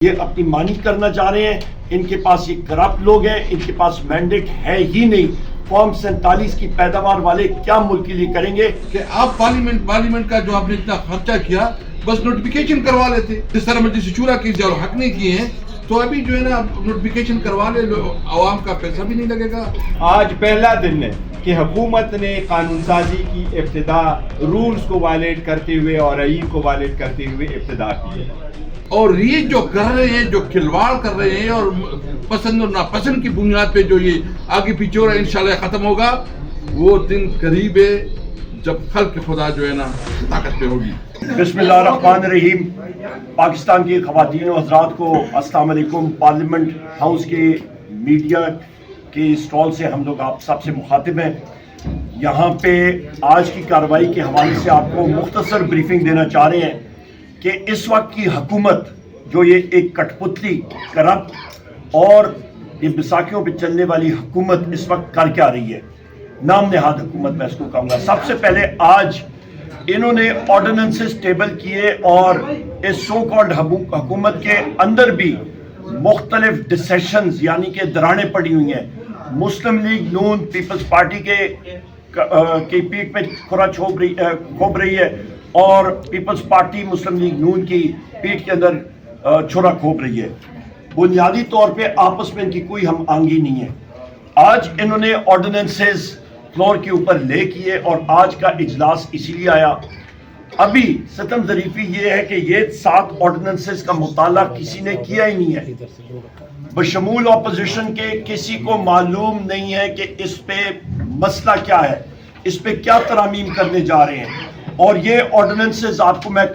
یہ اپنی مانی کرنا چاہ رہے ہیں. ان کے پاس یہ کرپٹ لوگ ہیں, ان کے پاس مینڈیٹ ہے ہی نہیں. فارم 47 کی پیداوار والے کیا ملک کے لیے کریں گے؟ کہ آپ پارلیمنٹ کا جو آپ نے اتنا خرچہ کیا بس نوٹیفیکیشن کروا لیتے. جس طرح مجلس شورا کی جو حق نہیں کیے ہیں تو ابھی جو ہے نا نوٹیفیکیشن کروا لے, عوام کا پیسہ بھی نہیں لگے گا. آج پہلا دن ہے کہ حکومت نے قانون سازی کی ابتدا رولز کو وائلیٹ کرتے ہوئے اور آئین کو وائلیٹ کرتے ہوئے ابتدا کی ہے. اور یہ جو کر رہے ہیں, جو کھلواڑ کر رہے ہیں اور پسند اور ناپسند کی بنیاد پہ جو یہ آگے پیچھے ہو رہا ہے, انشاءاللہ ختم ہوگا. وہ دن قریب ہے جب خلق خدا جو ہے نا طاقت پہ ہوگی. بسم اللہ الرحمن الرحیم. پاکستان کی خواتین و حضرات کو السلام علیکم. پارلیمنٹ ہاؤس کے میڈیا کے اسٹال سے ہم لوگ آپ سب سے مخاطب ہیں. یہاں پہ آج کی کارروائی کے حوالے سے آپ کو مختصر بریفنگ دینا چاہ رہے ہیں کہ اس وقت کی حکومت جو یہ ایک کٹ پتلی کرپٹ اور یہ بیساکھیوں پہ چلنے والی حکومت اس وقت کر کیا رہی ہے. نام نہاد حکومت میں اس کو کہوں گا. سب سے پہلے آج انہوں نے آرڈیننسز ٹیبل کیے اور اس سو کالڈ حکومت کے اندر بھی مختلف ڈسیشنز یعنی کہ دراڑیں پڑی ہوئی ہیں. مسلم لیگ نون پیپلز پارٹی کے پیٹ پہ کھرا کھوب رہی ہے اور پیپلز پارٹی مسلم لیگ نون کی پیٹ کے اندر چھرا کھوب رہی ہے. بنیادی طور پہ آپس میں ان کی کوئی ہم آہنگی نہیں ہے. آج انہوں نے آرڈیننسز فلور کے اوپر لے کیے اور آج کا اجلاس اسی لیے آیا. ابھی ستم ظریفی یہ ہے کہ یہ 7 آرڈیننسز کا مطالعہ کسی نے کیا ہی نہیں ہے. بشمول اپوزیشن کے کسی کو معلوم نہیں ہے کہ اس پہ مسئلہ کیا ہے, اس پہ کیا ترامیم کرنے جا رہے ہیں. اور یہ آرڈیننسز آپ کو میں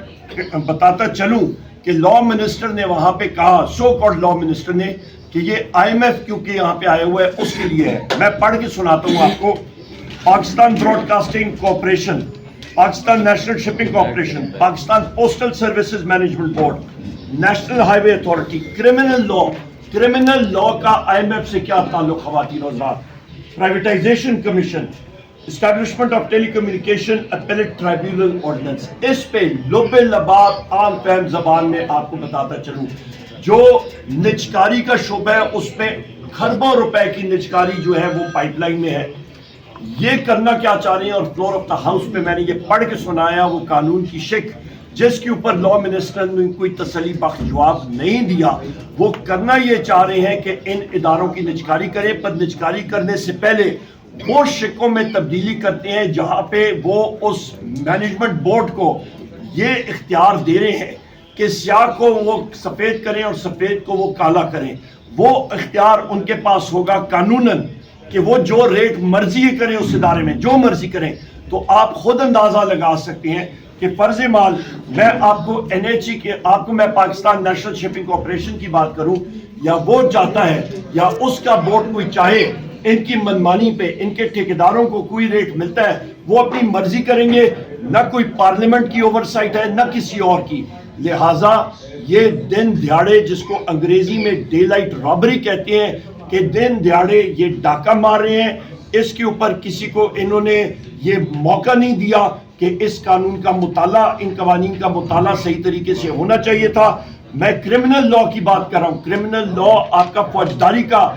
بتاتا چلوں کہ لا منسٹر نے وہاں پہ کہا, سو کالڈ لا منسٹر نے, کہ یہ IMF کیونکہ یہاں پہ آئے ہوئے اس کے لیے ہے. میں پڑھ کے سناتا ہوں آپ کو. Pakistan broadcasting corporation, Pakistan national shipping corporation, Pakistan postal services management board, national highway authority, criminal law کا IMF سے کیا تعلق خواتین و حضرات, privatisation commission, establishment of telecommunication appellate tribunal ordinance. اس پہ لب لباب عام فہم زبان میں آپ کو بتاتا چلوں, جو نجکاری کا شعبہ ہے اس پہ خربوں روپے کی نجکاری جو ہے وہ پائپ لائن میں ہے. یہ کرنا کیا چاہ رہے ہیں اور فلور آف دا ہاؤس پہ میں نے یہ پڑھ کے سنایا وہ قانون کی شک جس کے اوپر لا منسٹر نے کوئی تسلی بخش جواب نہیں دیا. وہ کرنا یہ چاہ رہے ہیں کہ ان اداروں کی نجکاری کریں, پر نجکاری کرنے سے پہلے وہ شکوں میں تبدیلی کرتے ہیں جہاں پہ وہ اس مینجمنٹ بورڈ کو یہ اختیار دے رہے ہیں کہ سیاہ کو وہ سفید کریں اور سفید کو وہ کالا کریں. وہ اختیار ان کے پاس ہوگا قانوناً کہ وہ جو ریٹ مرضی کریں اس ادارے میں جو مرضی کریں. تو آپ خود اندازہ لگا سکتے ہیں کہ فرض مال میں آپ کو NHE کے آپ کو میں پاکستان نیشنل شپنگ کارپوریشن کی بات کروں, یا وہ چاہتا ہے یا اس کا بورڈ کوئی چاہے ان کی منمانی پہ ان کے ٹھیکیداروں کو کوئی ریٹ ملتا ہے وہ اپنی مرضی کریں گے. نہ کوئی پارلیمنٹ کی اوور سائٹ ہے نہ کسی اور کی. لہٰذا یہ دن دیہڑے جس کو انگریزی میں ڈے لائٹ رابری کہتے ہیں کہ دن دیہڑے یہ ڈاکہ مار رہے ہیں, اس کے اوپر کسی کو انہوں نے یہ موقع نہیں دیا کہ اس قانون کا مطالعہ, ان قوانین کا مطالعہ صحیح طریقے سے ہونا چاہیے تھا. میں کرمنل لا کی بات کر رہا ہوں. کرمنل لا آپ کا فوجداری کا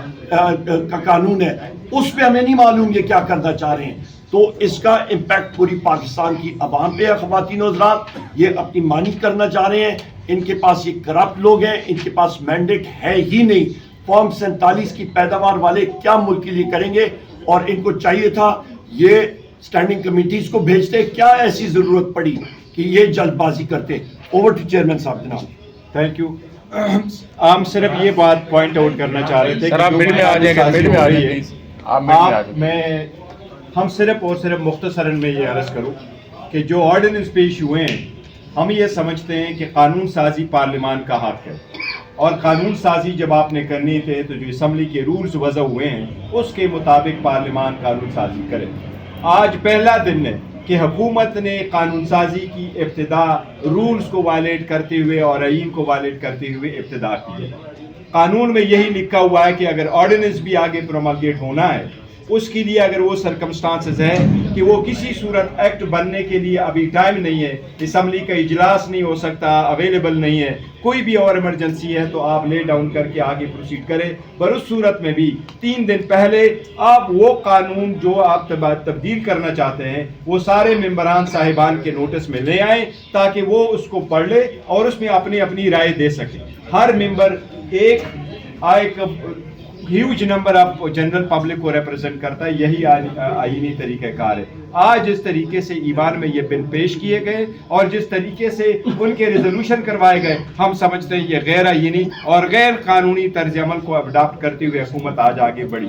قانون ہے, اس پہ ہمیں نہیں معلوم یہ کیا کرنا چاہ رہے ہیں. تو اس کا امپیکٹ پوری پاکستان کی عوام پہ ہے. خواتین و حضرات, یہ اپنی مانی کرنا چاہ رہے ہیں. ان کے پاس یہ کرپٹ لوگ ہیں, ان کے پاس مینڈیٹ ہے ہی نہیں. فارم 47 کی پیداوار والے کیا ملک کے لیے کریں گے, اور ان کو چاہیے تھا یہ اسٹینڈنگ کمیٹیز کو بھیجتے. کیا ایسی ضرورت پڑی کہ یہ جلد بازی کرتے. اوور ٹو چیئرمین صاحب. جناب تھینک یو. ہم صرف یہ بات پوائنٹ آؤٹ کرنا چاہ رہے تھے ہم صرف اور صرف مختصراً میں یہ عرض کروں کہ جو آرڈیننس پیش ہوئے ہیں ہم یہ سمجھتے ہیں کہ قانون سازی پارلیمان کا حق ہے, اور قانون سازی جب آپ نے کرنی تھے تو جو اسمبلی کے رولز وضع ہوئے ہیں اس کے مطابق پارلیمان قانون سازی کرے. آج پہلا دن ہے کہ حکومت نے قانون سازی کی ابتدا رولز کو وائلیٹ کرتے ہوئے اور آئین کو وائلیٹ کرتے ہوئے ابتدا کی ہے. قانون میں یہی لکھا ہوا ہے کہ اگر آرڈیننس بھی آگے پروملگیٹ ہونا ہے اس کے لیے اگر وہ سرکمسٹانسز ہیں کہ وہ کسی صورت ایکٹ بننے کے لیے ابھی ٹائم نہیں ہے، اسمبلی کا اجلاس نہیں ہو سکتا، اویلیبل نہیں ہے، کوئی بھی اور ایمرجنسی ہے تو آپ لے ڈاؤن کر کے آگے پروسیڈ کریں. پر اس صورت میں بھی 3 دن پہلے آپ وہ قانون جو آپ تبدیل کرنا چاہتے ہیں وہ سارے ممبران صاحبان کے نوٹس میں لے آئیں تاکہ وہ اس کو پڑھ لے اور اس میں اپنی رائے دے سکیں. ہر ممبر ایک huge number of general public کو ریپرزینٹ کرتا ہے، یہی آئینی طریقہ کار ہے. آج جس طریقے سے ایوان میں یہ بل پیش کیے گئے اور جس طریقے سے ان کے ریزولوشن کروائے گئے، ہم سمجھتے ہیں یہ غیر آئینی اور غیر قانونی طرز عمل کو اڈاپٹ کرتے ہوئے حکومت آج آگے بڑھی.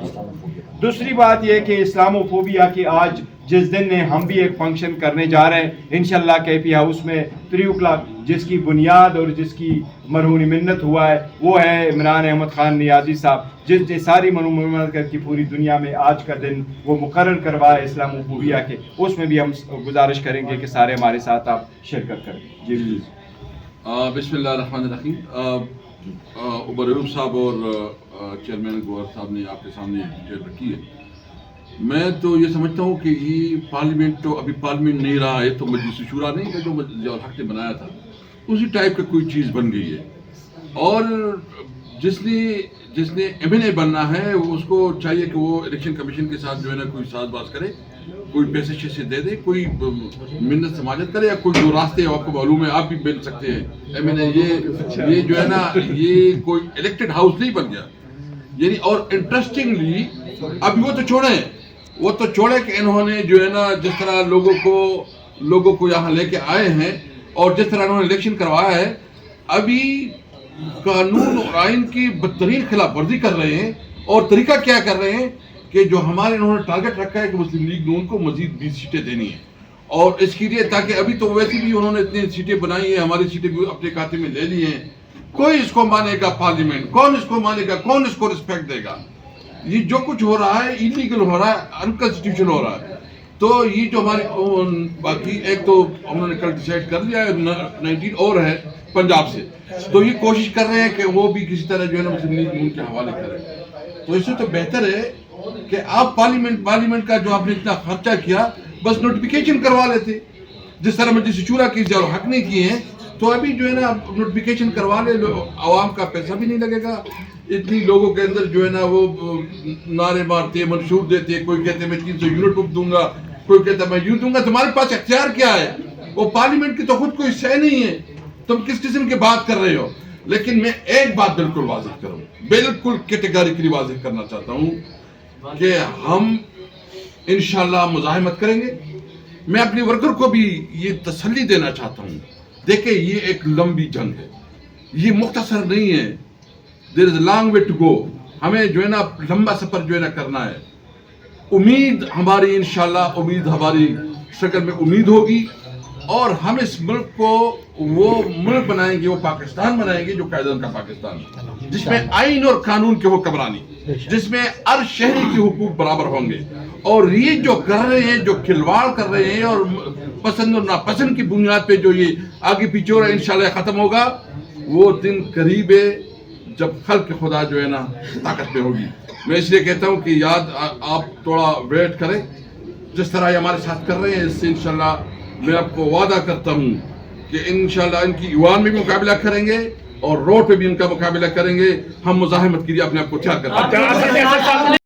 دوسری بات یہ کہ اسلامو فوبیا کی آج جس دن نے ہم بھی ایک فنکشن کرنے جا رہے ہیں انشاءاللہ KP ہاؤس میں 3 o'clock، جس کی بنیاد اور جس کی مرہون منت ہوا ہے وہ ہے عمران احمد خان نیازی صاحب، جس نے ساری مرہون کر کی پوری دنیا میں آج کا دن وہ مقرر کروایا اسلامو فوبیا کے. اس میں بھی ہم گزارش کریں گے کہ سارے ہمارے ساتھ آپ شرکت کریں. جی پلیز. بسم اللہ الرحمن الرحیم. عمر ایوب صاحب اور چیئرمین گوہر صاحب نے آپ کے سامنے ڈیٹیل رکھی ہے. میں تو یہ سمجھتا ہوں کہ یہ پارلیمنٹ تو ابھی پارلیمنٹ نہیں رہا ہے، تو مجلس شورا نہیں ہے جو ضیاء الحق نے بنایا تھا اسی ٹائپ کا کوئی چیز بن گئی ہے. اور جس نے MNA بننا ہے اس کو چاہیے کہ وہ الیکشن کمیشن کے ساتھ جو ہے نا کوئی ساز باز کرے، کوئی پیسے شیسے دے دے، کوئی منت سماجت کرے، یا کوئی جو راستے آپ کو معلوم ہے آپ بھی مل سکتے ہیں. MNA یہ جو ہے نا یہ کوئی الیکٹڈ ہاؤس نہیں بن گیا یعنی. اور انٹرسٹنگلی ابھی وہ تو چھوڑے کہ انہوں نے جو ہے نا جس طرح لوگوں کو یہاں لے کے آئے ہیں اور جس طرح انہوں نے الیکشن کروایا ہے، ابھی قانون اور آئین کی بدترین خلاف ورزی کر رہے ہیں. اور طریقہ کیا کر رہے ہیں کہ جو ہمارے انہوں نے ٹارگٹ رکھا ہے کہ مسلم لیگ نون کو مزید 20 سیٹیں دینی ہیں، اور اس کے لیے تاکہ ابھی تو ویسے بھی انہوں نے اتنی سیٹیں بنائی ہیں، ہماری سیٹیں بھی اپنے کھاتے میں لے لی ہیں. کوئی اس کو مانے گا پارلیمنٹ؟ کون اس کو مانے گا؟ کون اس کو رسپیکٹ دے گا؟ یہ جو کچھ ہو رہا ہے انلیگل ہو رہا ہے، انکانسٹیٹیوشن ہو رہا ہے. تو یہ جو ہماری باقی ایک تو انہوں نے کل ڈیسائیڈ کر لیا ہے 19 اور ہے پنجاب سے، تو یہ کوشش کر رہے ہیں کہ وہ بھی کسی طرح جو ہے نا مسلم لیگ نون کے حوالے کریں. تو اس سے تو بہتر ہے کہ آپ پارلیمنٹ کا جو آپ نے اتنا خرچہ کیا بس نوٹیفیکیشن کروا لیتے، جس طرح مجلس شورا کی ضیاء الحق نے کیے ہیں. تو ابھی جو ہے نا نوٹیفیکیشن کروا لے، عوام کا پیسہ بھی نہیں لگے گا. اتنی لوگوں کے اندر جو ہے نا وہ نعرے مارتے، منشور دیتے، کوئی کہتے میں 300 یونٹ بک دوں گا، کوئی کہتا میں یوں دوں گا. تمہارے پاس اختیار کیا ہے؟ وہ پارلیمنٹ کی تو خود کوئی شے نہیں ہے، تم کس قسم کی بات کر رہے ہو. لیکن میں ایک بات بالکل واضح کروں، بالکل کیٹیگریکلی واضح کرنا چاہتا ہوں کہ ہم انشاءاللہ مزاحمت کریں گے. میں اپنی ورکر کو بھی یہ تسلی دینا چاہتا ہوں، دیکھیں یہ ایک لمبی جنگ ہے، یہ مختصر نہیں ہے. There is a long way to go. ہمیں جو ہے نا لمبا سفر جو ہے نا کرنا ہے. امید ہماری انشاءاللہ ہماری شکل میں امید ہوگی، اور ہم اس ملک کو وہ ملک بنائیں گے، وہ پاکستان بنائیں گے جو قائدین کا پاکستان، جس میں آئین اور قانون کی حکمرانی، جس میں ہر شہری کے حقوق برابر ہوں گے. اور یہ جو کر رہے ہیں، جو کھلواڑ کر رہے ہیں اور پسند اور ناپسند کی بنیاد پہ جو یہ آگے پیچھے ہو رہا ہے، انشاءاللہ ختم ہوگا. وہ دن قریب ہے جب خلق خدا جو ہے نا طاقت پہ ہوگی. میں اس لیے کہتا ہوں کہ آپ تھوڑا ویٹ کریں، جس طرح یہ ہمارے ساتھ کر رہے ہیں اس سے انشاءاللہ میں آپ کو وعدہ کرتا ہوں کہ انشاءاللہ ان کی ایوان میں بھی مقابلہ کریں گے اور روڈ پہ بھی ان کا مقابلہ کریں گے. ہم مزاحمت کے لیے اپنے آپ کو تیار کرتے ہیں.